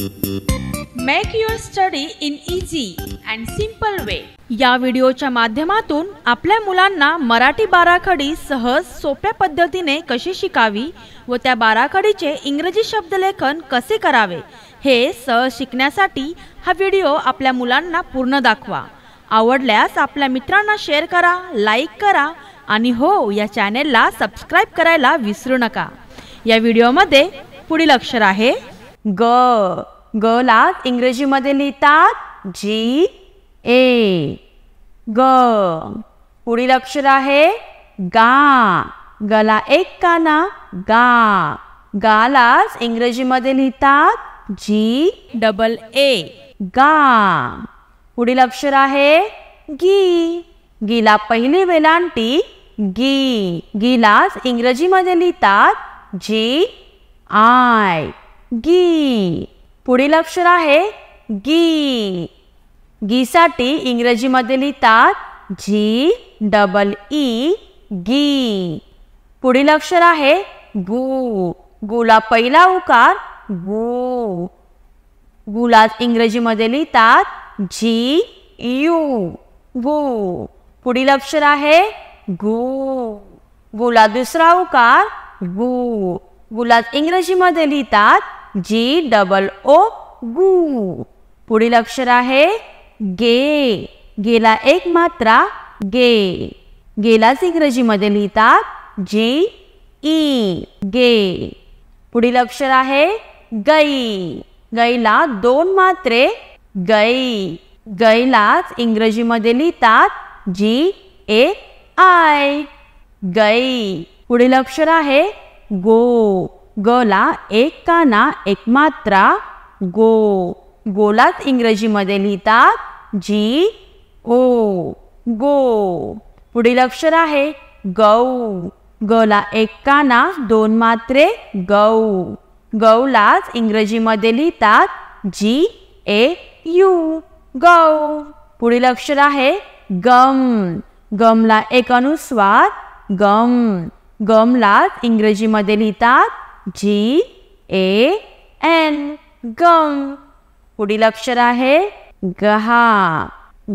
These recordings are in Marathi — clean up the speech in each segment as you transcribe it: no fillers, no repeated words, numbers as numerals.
Make your study in easy and simple way. या व्हिडिओच्या माध्यमातून आपल्या मुलांना मराठी बाराखडी सहज सोप्या पद्धतीने कशी शिकावी व त्या बाराखडीचे इंग्रजी शब्दलेखन कसे करावे हे सहज शिकण्यासाठी हा व्हिडिओ आपल्या मुलांना पूर्ण दाखवा। आवडल्यास आपल्या मित्रांना शेअर करा, लाईक करा आणि हो, या चॅनेलला सबस्क्राइब करायला विसरू नका। या व्हिडिओमध्ये पुढील अक्षर आहे ग। ग ला इंग्रजी मध्ये लिहितात जी ए, ग। पुढील अक्षर आहे गा। गला एक काना गा। गालाच इंग्रजी मध्ये लिहितात जी डबल ए, गा। पुढील अक्षर आहे गी। गीला पहिली वेलांटी गी। गीलाच इंग्रजी मध्ये लिहितात जी आय, गी। पुढील अक्षर आहे गी। गीसाठी इंग्रजी मध्ये लिहितात जी डबल ई, गी। पुढील अक्षर आहे गु। गुला पहिला उकार गु। गुलाच इंग्रजी मध्ये लिहितात जी यू, गु। पुढील अक्षर आहे गु। गुला दुसरा उकार गु। गुलाच इंग्रजी मध्ये लिहितात जी डबल ओ, गु। पुढील अक्षर आहे गे। गेला एक मात्रा गे। गेलाच इंग्रजी मध्ये लिहितात जी ई, गे। पुढील अक्षर आहे गई। गईला दोन मात्रे गई। गईलाच इंग्रजी मध्ये लिहितात जी ए आय, गई। पुढील अक्षर आहे गो। गला एक काना एक मात्रा गो। गोलाच इंग्रजी मध्ये लिहितात जी ओ, गो। पुढील अक्षर आहे गौ। गला एक काना दोन मात्रे गौ। गौलाच इंग्रजी मध्ये लिहितात जी ए यू, गौ। पुढील अक्षर आहे गम। गमला एक अनुस्वार गम। गमलाच इंग्रजी मध्ये लिहितात जी ए एन, गम। पुढील अक्षर आहे गहा।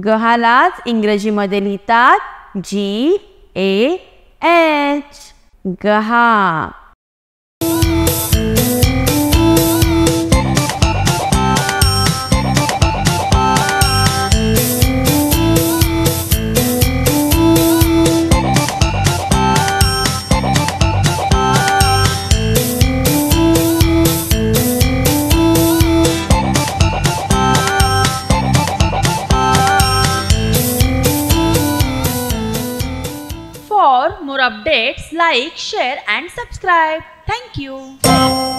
गहालाच इंग्रजी मध्ये लिहितात जी ए एच, गहा। For more updates, like, share and subscribe. Thank you.